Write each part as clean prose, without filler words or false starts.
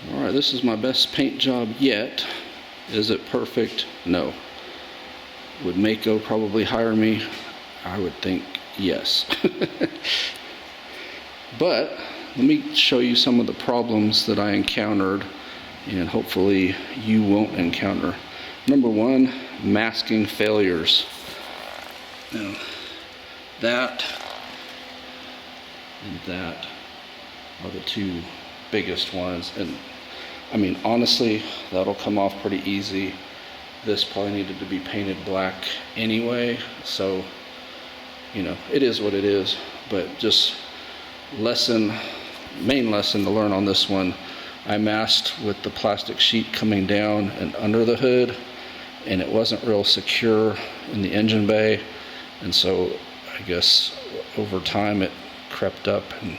Alright, this is my best paint job yet. Is it perfect? No. Would Mako probably hire me? I would think yes. But let me show you some of the problems that I encountered and hopefully you won't encounter. Number one, masking failures. Now, that and that are the two biggest ones, and I mean honestly that'll come off pretty easy. This probably needed to be painted black anyway, so you know, it is what it is. But just main lesson to learn on this one, I masked with the plastic sheet coming down and under the hood, and it wasn't real secure in the engine bay, and so I guess over time it crept up and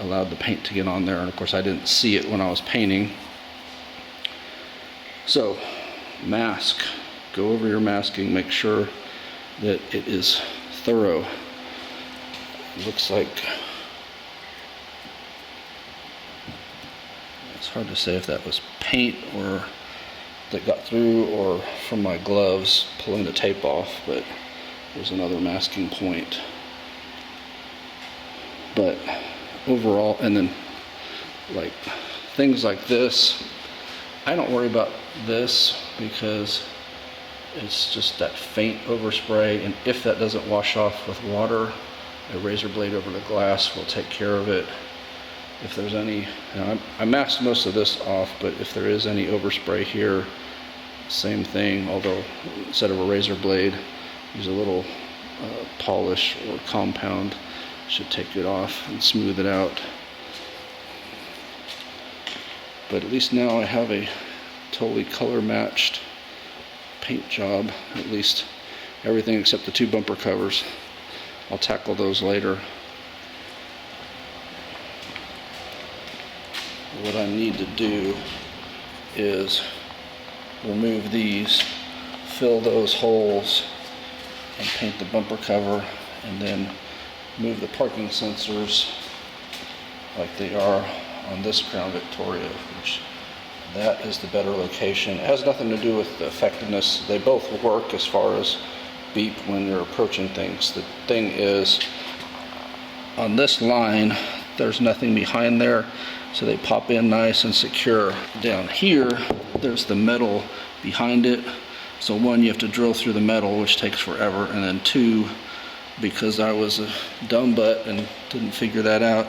allowed the paint to get on there, and of course I didn't see it when I was painting. So mask, go over your masking, make sure that it is thorough. It looks like, it's hard to say if that was paint or that got through or from my gloves pulling the tape off, but there's another masking point. But overall, and then like things like this, I don't worry about this because it's just that faint overspray, and if that doesn't wash off with water, a razor blade over the glass will take care of it. If there's any, you know, I masked most of this off, but if there is any overspray here, same thing, although instead of a razor blade, use a little polish or compound. Should take it off and smooth it out. But at least now I have a totally color matched paint job, at least everything except the two bumper covers. I'll tackle those later. What I need to do is remove these, fill those holes, and paint the bumper cover, and then move the parking sensors like they are on this Crown Victoria, which that is the better location. It has nothing to do with the effectiveness. They both work as far as beep when you're approaching things. The thing is, on this line, there's nothing behind there, so they pop in nice and secure. Down here, there's the metal behind it. So one, you have to drill through the metal, which takes forever, and then two, because I was a dumb butt and didn't figure that out,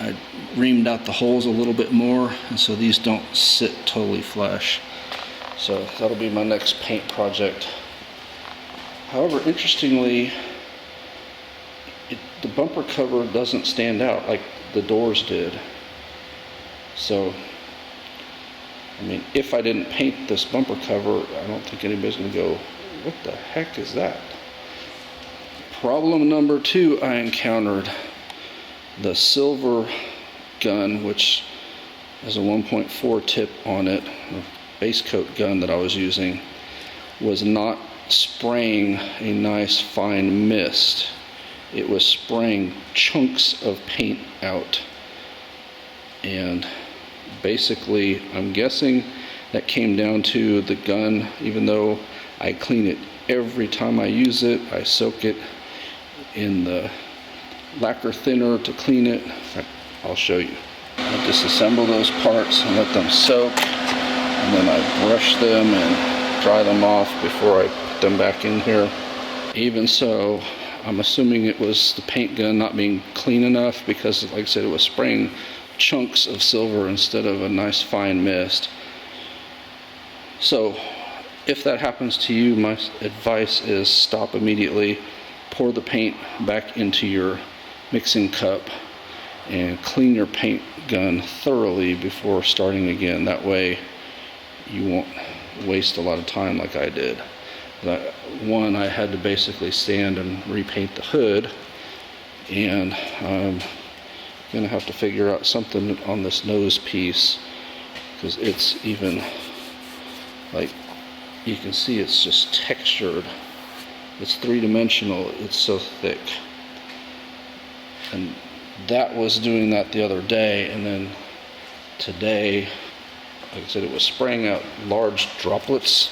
I reamed out the holes a little bit more, and so these don't sit totally flush. So that'll be my next paint project. However, interestingly, the bumper cover doesn't stand out like the doors did. So, I mean, if I didn't paint this bumper cover, I don't think anybody's gonna go, what the heck is that? Problem number two I encountered, the silver gun, which has a 1.4 tip on it, a base coat gun that I was using, was not spraying a nice fine mist. It was spraying chunks of paint out. And basically, I'm guessing that came down to the gun. Even though I clean it every time I use it, I soak it in the lacquer thinner to clean it. I'll show you. I disassemble those parts and let them soak, and then I brush them and dry them off before I put them back in here. Even so, I'm assuming it was the paint gun not being clean enough, because like I said, it was spraying chunks of silver instead of a nice fine mist. So if that happens to you, my advice is stop immediately, pour the paint back into your mixing cup, and clean your paint gun thoroughly before starting again. That way you won't waste a lot of time like I did. One, I had to basically sand and repaint the hood, and I'm gonna have to figure out something on this nose piece, because it's even, like, you can see it's just textured. It's three-dimensional, it's so thick. And that was doing that the other day, and then today, like I said, it was spraying out large droplets,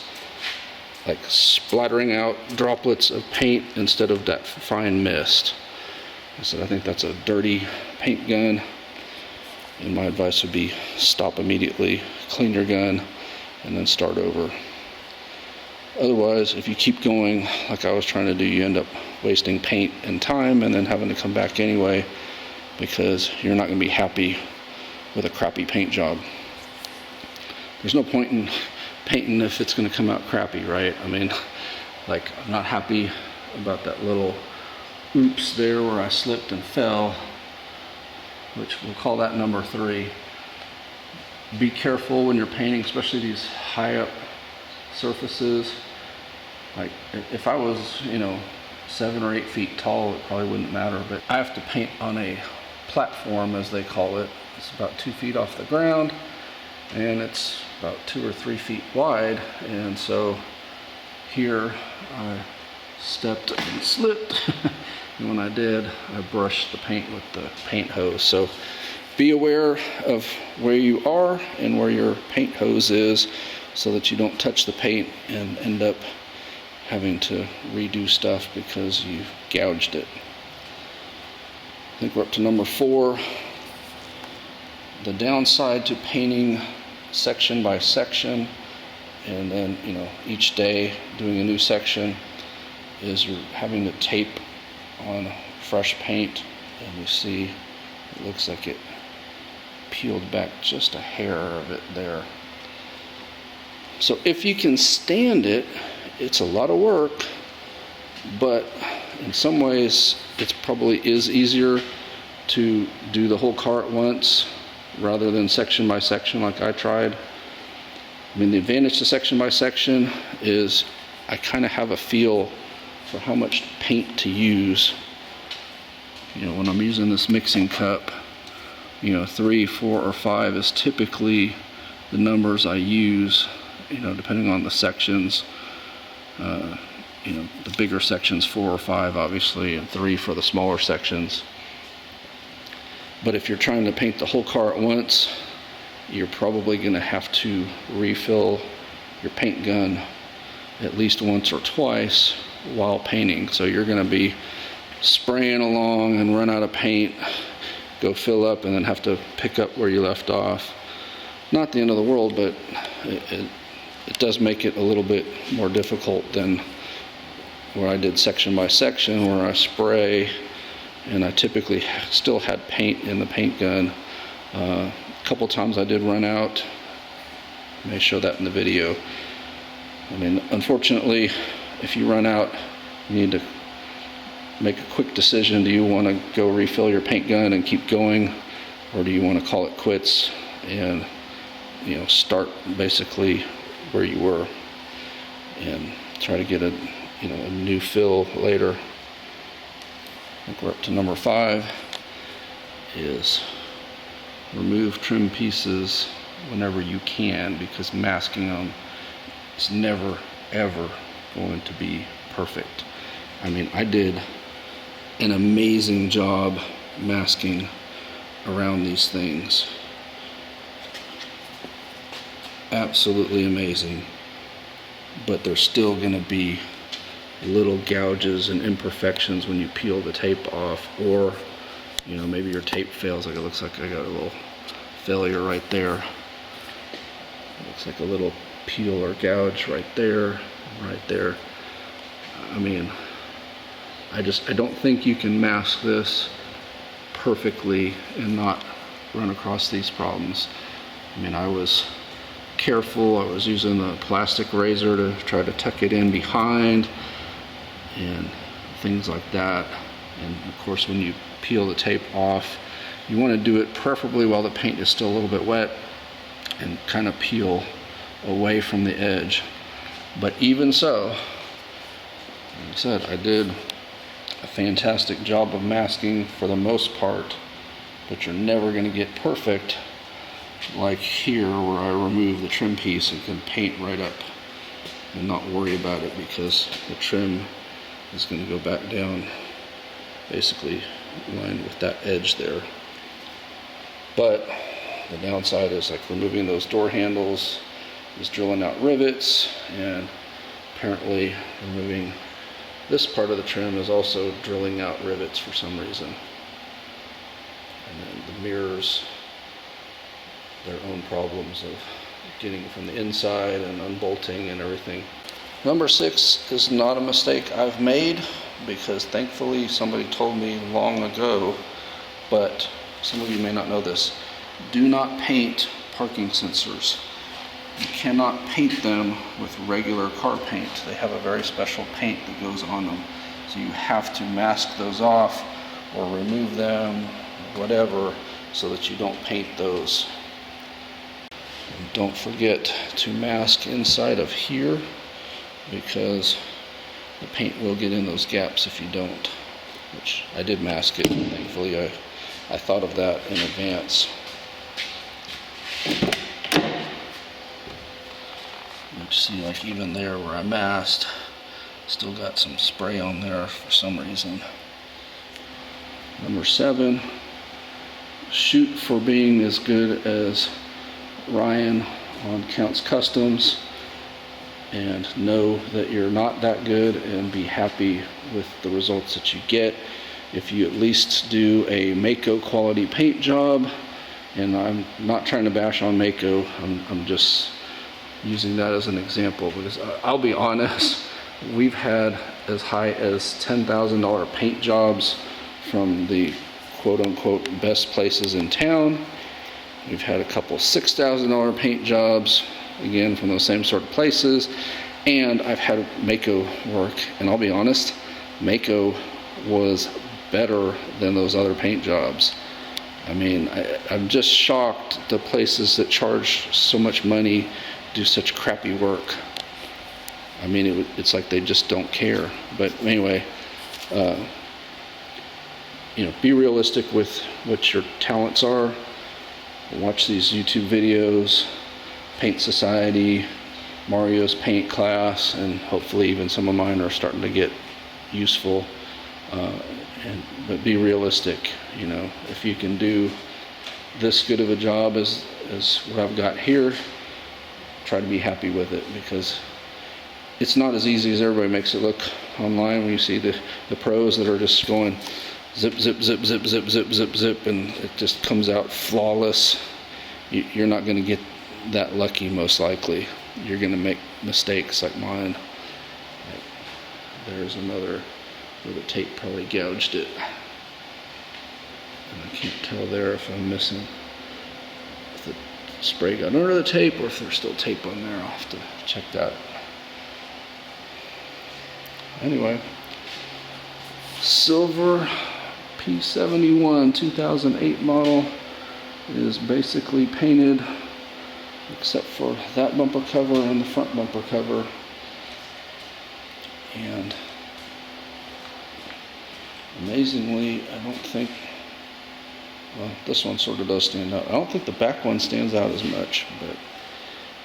like splattering out droplets of paint instead of that fine mist. I said, I think that's a dirty paint gun, and my advice would be stop immediately, clean your gun, and then start over. Otherwise, if you keep going like I was trying to do, you end up wasting paint and time and then having to come back anyway, because you're not going to be happy with a crappy paint job. There's no point in painting if it's going to come out crappy, right? I mean, like, I'm not happy about that little oops there where I slipped and fell, which we'll call that number 3. Be careful when you're painting, especially these high up surfaces. Like, if I was, 7 or 8 feet tall, it probably wouldn't matter, but I have to paint on a platform, as they call it. It's about 2 feet off the ground, and it's about 2 or 3 feet wide, and so here I stepped and slipped, and when I did, I brushed the paint with the paint hose. So be aware of where you are and where your paint hose is, so that you don't touch the paint and end up having to redo stuff because you gouged it. I think we're up to number 4. The downside to painting section by section and then, each day doing a new section is you're having to tape on fresh paint, and you see it looks like it peeled back just a hair of it there. So if you can stand it, it's a lot of work, but in some ways it probably is easier to do the whole car at once rather than section by section like I tried. I mean, the advantage to section by section is I kind of have a feel for how much paint to use. When I'm using this mixing cup, 3, 4, or 5 is typically the numbers I use, depending on the sections. The bigger sections 4 or 5 obviously, and 3 for the smaller sections. But if you're trying to paint the whole car at once, you're probably going to have to refill your paint gun at least once or twice while painting. So you're going to be spraying along and run out of paint, go fill up, and then have to pick up where you left off. Not the end of the world, but it does make it a little bit more difficult than where I did section by section, where I spray, and I typically still had paint in the paint gun. A couple times I did run out. I may show that in the video. I mean, unfortunately, if you run out, you need to make a quick decision. Do you want to go refill your paint gun and keep going, or do you want to call it quits and start basically where you were and try to get a new fill later? I think we're up to number 5 is remove trim pieces whenever you can, because masking them is never ever going to be perfect. I mean, I did an amazing job masking around these things. Absolutely amazing. But there's still going to be little gouges and imperfections when you peel the tape off, or maybe your tape fails. Like, it looks like I got a little failure right there. It looks like a little peel or gouge right there. I mean, I don't think you can mask this perfectly and not run across these problems. I mean, I was careful. I was using a plastic razor to try to tuck it in behind and things like that. And of course, when you peel the tape off, you want to do it preferably while the paint is still a little bit wet and kind of peel away from the edge. But even so, like I said, I did a fantastic job of masking for the most part, but you're never going to get perfect like here, where I remove the trim piece and can paint right up and not worry about it, because the trim is going to go back down basically in line with that edge there. But The downside is like removing those door handles, is drilling out rivets, and apparently removing this part of the trim is also drilling out rivets for some reason. And then the mirrors, their own problems of getting from the inside and unbolting and everything. Number 6 is not a mistake I've made, because thankfully somebody told me long ago, but some of you may not know this. Do not paint parking sensors. You cannot paint them with regular car paint. They have a very special paint that goes on them. So you have to mask those off or remove them, whatever, so that you don't paint those. And don't forget to mask inside of here, because the paint will get in those gaps if you don't, which I did mask it. Thankfully, I thought of that in advance. You see, like even there where I masked, still got some spray on there for some reason. Number 7, shoot for being as good as Ryan on Counts Customs, and know that you're not that good, and be happy with the results that you get. If you at least do a Mako quality paint job, and I'm not trying to bash on Mako, I'm just using that as an example, because I'll be honest, we've had as high as $10,000 paint jobs from the quote-unquote best places in town. We've had a couple $6,000 paint jobs, again from those same sort of places, and I've had Mako work, and I'll be honest, Mako was better than those other paint jobs. I mean, I'm just shocked the places that charge so much money do such crappy work. I mean, it's like they just don't care. But anyway, you know, be realistic with what your talents are. Watch these YouTube videos, Paint Society, Mario's paint class, and hopefully even some of mine are starting to get useful. But be realistic. You know, if you can do this good of a job as what I've got here, try to be happy with it, because it's not as easy as everybody makes it look online. When you see the pros that are just going zip, zip, zip, zip, zip, zip, zip, zip, and it just comes out flawless, you're not going to get that lucky, most likely. You're going to make mistakes like mine. There's another where the tape probably gouged it. And I can't tell there if I'm missing, if the spray got under the tape or if there's still tape on there. I'll have to check that. Anyway, silver P71 2008 model is basically painted, except for that bumper cover and the front bumper cover. And amazingly, I don't think, well, this one sort of does stand out. I don't think the back one stands out as much, but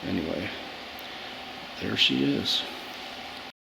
anyway, there she is.